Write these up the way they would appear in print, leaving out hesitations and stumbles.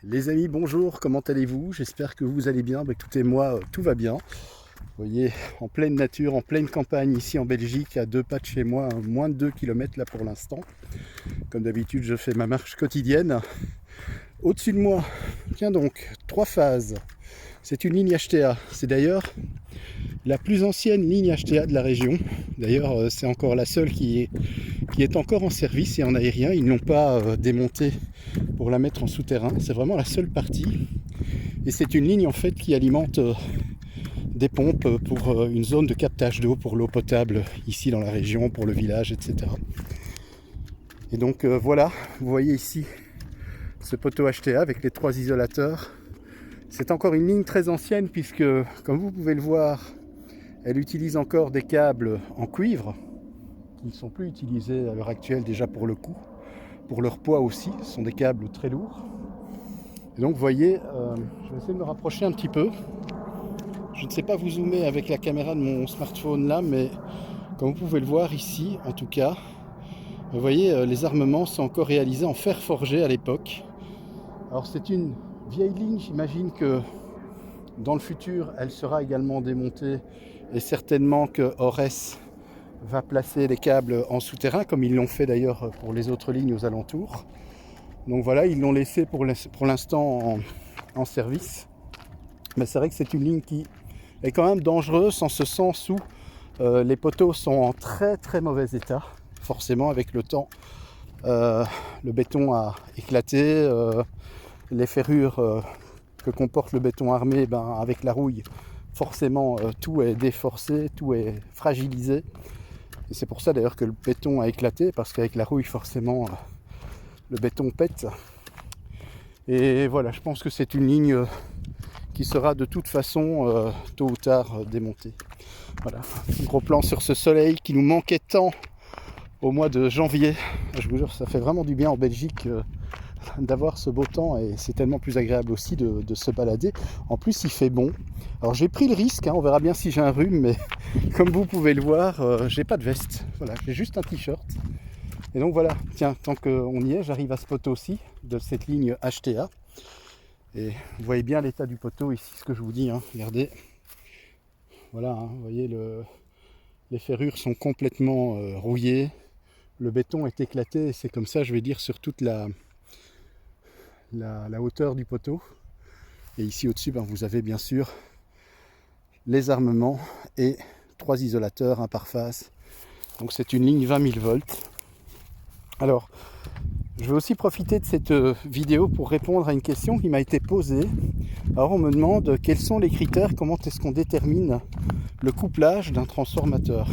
Les amis, bonjour, comment allez-vous? J'espère que vous allez bien. Écoutez, moi, tout va bien. Vous voyez, en pleine nature, en pleine campagne, ici en Belgique, à 2 pas de chez moi, moins de 2 km là pour l'instant. Comme d'habitude, je fais ma marche quotidienne. Au-dessus de moi, tiens donc, 3 phases. C'est une ligne HTA. C'est d'ailleurs la plus ancienne ligne HTA de la région. D'ailleurs, c'est encore la seule qui est encore en service et en aérien. Ils n'ont pas démonté pour la mettre en souterrain. C'est vraiment la seule partie. Et c'est une ligne en fait qui alimente des pompes pour une zone de captage d'eau pour l'eau potable ici dans la région, pour le village, etc. Et donc voilà, vous voyez ici ce poteau HTA avec les 3 isolateurs. C'est encore une ligne très ancienne puisque, comme vous pouvez le voir, elle utilise encore des câbles en cuivre qui ne sont plus utilisés à l'heure actuelle déjà pour le coup, pour leur poids aussi, ce sont des câbles très lourds. Et donc vous voyez, je vais essayer de me rapprocher un petit peu. Je ne sais pas vous zoomer avec la caméra de mon smartphone là, mais comme vous pouvez le voir ici, en tout cas, vous voyez, les armements sont encore réalisés en fer forgé à l'époque. Alors c'est une vieille ligne, j'imagine que dans le futur, elle sera également démontée et certainement que Ores va placer les câbles en souterrain, comme ils l'ont fait d'ailleurs pour les autres lignes aux alentours. Donc voilà, ils l'ont laissé pour l'instant en service. Mais c'est vrai que c'est une ligne qui est quand même dangereuse en ce sens où les poteaux sont en très très mauvais état. Forcément, avec le temps, le béton a éclaté, les ferrures que comporte le béton armé, avec la rouille, forcément tout est déforcé, tout est fragilisé. Et c'est pour ça d'ailleurs que le béton a éclaté, parce qu'avec la rouille, forcément, le béton pète. Et voilà, je pense que c'est une ligne qui sera de toute façon tôt ou tard démontée. Voilà, un gros plan sur ce soleil qui nous manquait tant au mois de janvier. Je vous jure, ça fait vraiment du bien en Belgique d'avoir ce beau temps et c'est tellement plus agréable aussi de se balader. En plus, il fait bon. Alors j'ai pris le risque, on verra bien si j'ai un rhume, mais comme vous pouvez le voir, j'ai pas de veste. Voilà, j'ai juste un t-shirt. Et donc voilà, tiens, tant qu'on y est, j'arrive à ce poteau aussi de cette ligne HTA. Et vous voyez bien l'état du poteau ici, ce que je vous dis, regardez. Voilà, vous voyez, les ferrures sont complètement rouillées. Le béton est éclaté, et c'est comme ça, je vais dire, sur toute la hauteur du poteau. Et ici au-dessus, vous avez bien sûr les armements et 3 isolateurs, un par face. Donc c'est une ligne 20 000 volts. Alors, je vais aussi profiter de cette vidéo pour répondre à une question qui m'a été posée. Alors on me demande quels sont les critères, comment est-ce qu'on détermine le couplage d'un transformateur.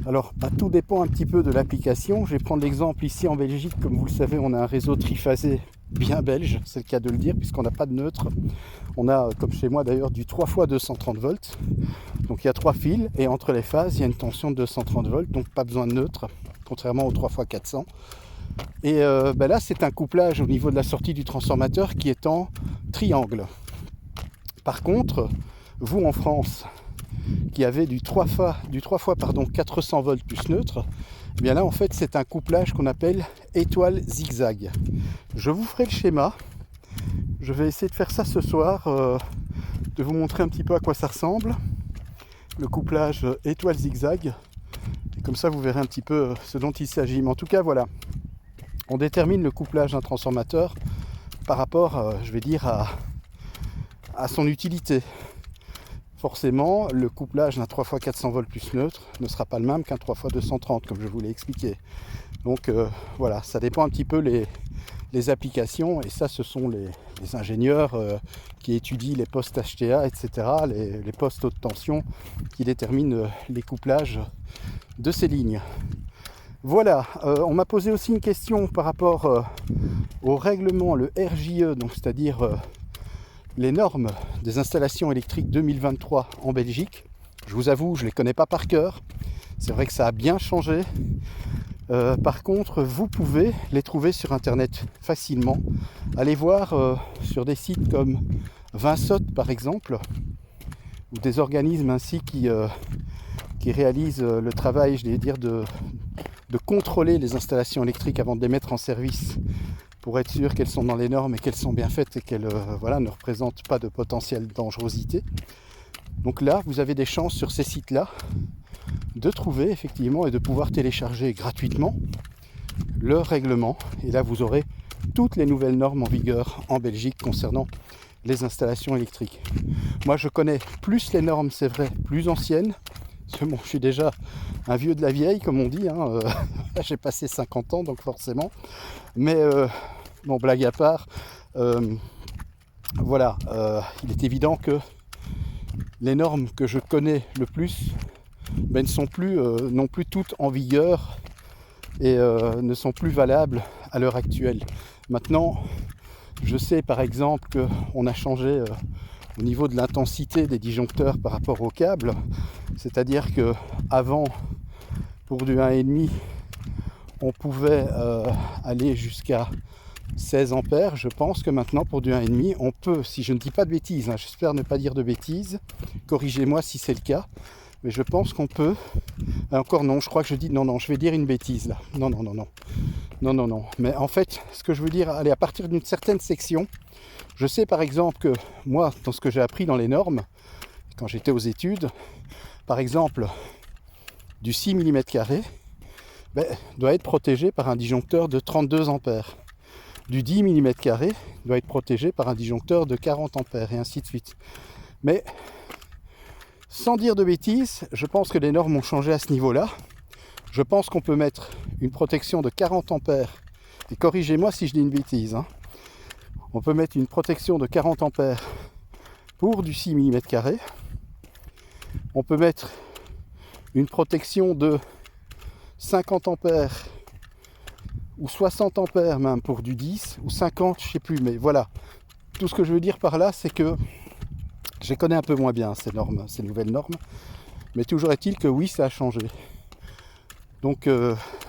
Alors tout dépend un petit peu de l'application. Je vais prendre l'exemple ici en Belgique, comme vous le savez, on a un réseau triphasé bien belge, c'est le cas de le dire, puisqu'on n'a pas de neutre. On a, comme chez moi d'ailleurs, du 3 x 230 volts. Donc il y a 3 fils, et entre les phases, il y a une tension de 230 volts, donc pas besoin de neutre, contrairement aux 3 x 400. Et là, c'est un couplage au niveau de la sortie du transformateur qui est en triangle. Par contre, vous en France, qui avez du 3 fois 400 volts plus neutre, eh bien là en fait c'est un couplage qu'on appelle étoile zigzag. Je vous ferai le schéma. Je vais essayer de faire ça ce soir, de vous montrer un petit peu à quoi ça ressemble. Le couplage étoile zigzag. Et comme ça vous verrez un petit peu ce dont il s'agit. Mais en tout cas voilà, on détermine le couplage d'un transformateur par rapport, je vais dire, à son utilité. Forcément, le couplage d'un 3 x 400 volts plus neutre ne sera pas le même qu'un 3 x 230, comme je vous l'ai expliqué. Donc voilà, ça dépend un petit peu les applications, et ça, ce sont les ingénieurs qui étudient les postes HTA, etc., les postes haute tension, qui déterminent les couplages de ces lignes. Voilà, on m'a posé aussi une question par rapport au règlement, le RJE, donc c'est-à-dire les normes des installations électriques 2023 en Belgique. Je vous avoue, je ne les connais pas par cœur. C'est vrai que ça a bien changé. Par contre, vous pouvez les trouver sur internet facilement. Allez voir sur des sites comme Vinsot par exemple, ou des organismes ainsi qui réalisent le travail, je vais dire, de contrôler les installations électriques avant de les mettre en service pour être sûr qu'elles sont dans les normes et qu'elles sont bien faites et qu'elles voilà, ne représentent pas de potentielle dangerosité. Donc là, vous avez des chances sur ces sites-là de trouver effectivement et de pouvoir télécharger gratuitement le règlement. Et là, vous aurez toutes les nouvelles normes en vigueur en Belgique concernant les installations électriques. Moi, je connais plus les normes, c'est vrai, plus anciennes. Parce que bon, je suis déjà un vieux de la vieille, comme on dit. J'ai passé 50 ans, donc forcément. Mais bon, blague à part, voilà, il est évident que les normes que je connais le plus ne sont plus non plus toutes en vigueur et ne sont plus valables à l'heure actuelle. Maintenant, je sais par exemple qu'on a changé au niveau de l'intensité des disjoncteurs par rapport au câble, c'est-à-dire que avant, pour du 1,5, on pouvait aller jusqu'à 16 ampères. Je pense que maintenant, pour du 1,5, on peut, si je ne dis pas de bêtises, j'espère ne pas dire de bêtises, corrigez-moi si c'est le cas, mais je pense qu'on peut, encore non, je crois que je dis, non, je vais dire une bêtise là, non, mais en fait, ce que je veux dire, allez, à partir d'une certaine section, je sais par exemple que moi, dans ce que j'ai appris dans les normes, quand j'étais aux études, par exemple, du 6 mm2 doit être protégé par un disjoncteur de 32 ampères. Du 10 mm2 doit être protégé par un disjoncteur de 40 ampères et ainsi de suite. Mais sans dire de bêtises, je pense que les normes ont changé à ce niveau-là. Je pense qu'on peut mettre une protection de 40 ampères, et corrigez-moi si je dis une bêtise, on peut mettre une protection de 40 ampères pour du 6 mm2. On peut mettre une protection de 50 ampères ou 60 ampères même pour du 10 ou 50, je sais plus, mais voilà. Tout ce que je veux dire par là, c'est que je connais un peu moins bien ces normes, ces nouvelles normes, mais toujours est-il que oui, ça a changé. Donc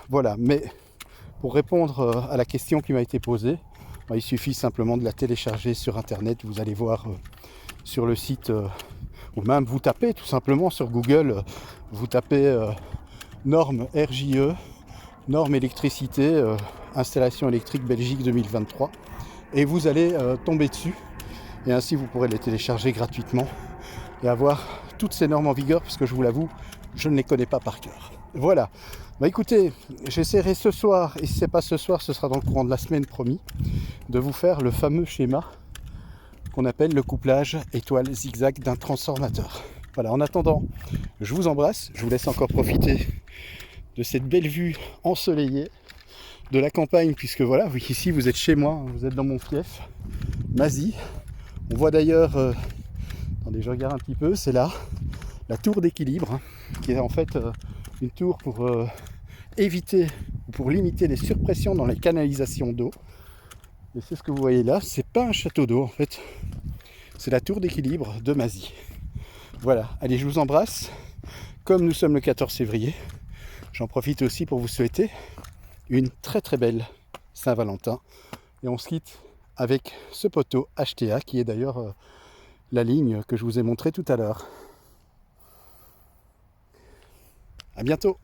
voilà, mais pour répondre à la question qui m'a été posée, il suffit simplement de la télécharger sur internet. Vous allez voir sur le site, ou même vous tapez tout simplement sur Google, vous tapez normes RJE, normes électricité, installation électrique Belgique 2023, et vous allez tomber dessus, et ainsi vous pourrez les télécharger gratuitement et avoir toutes ces normes en vigueur, parce que je vous l'avoue, je ne les connais pas par cœur. Voilà, écoutez, j'essaierai ce soir, et si ce n'est pas ce soir, ce sera dans le courant de la semaine, promis, de vous faire le fameux schéma qu'on appelle le couplage étoile zigzag d'un transformateur. Voilà, en attendant, je vous embrasse, je vous laisse encore profiter de cette belle vue ensoleillée de la campagne, puisque voilà, oui, ici vous êtes chez moi, vous êtes dans mon fief, Mazie. On voit d'ailleurs, attendez, je regarde un petit peu, c'est là, la tour d'équilibre, qui est en fait une tour pour éviter, pour limiter les surpressions dans les canalisations d'eau. Et c'est ce que vous voyez là, c'est pas un château d'eau en fait, c'est la tour d'équilibre de Mazie. Voilà, allez, je vous embrasse. Comme nous sommes le 14 février, j'en profite aussi pour vous souhaiter une très très belle Saint-Valentin. Et on se quitte avec ce poteau HTA qui est d'ailleurs la ligne que je vous ai montrée tout à l'heure. À bientôt.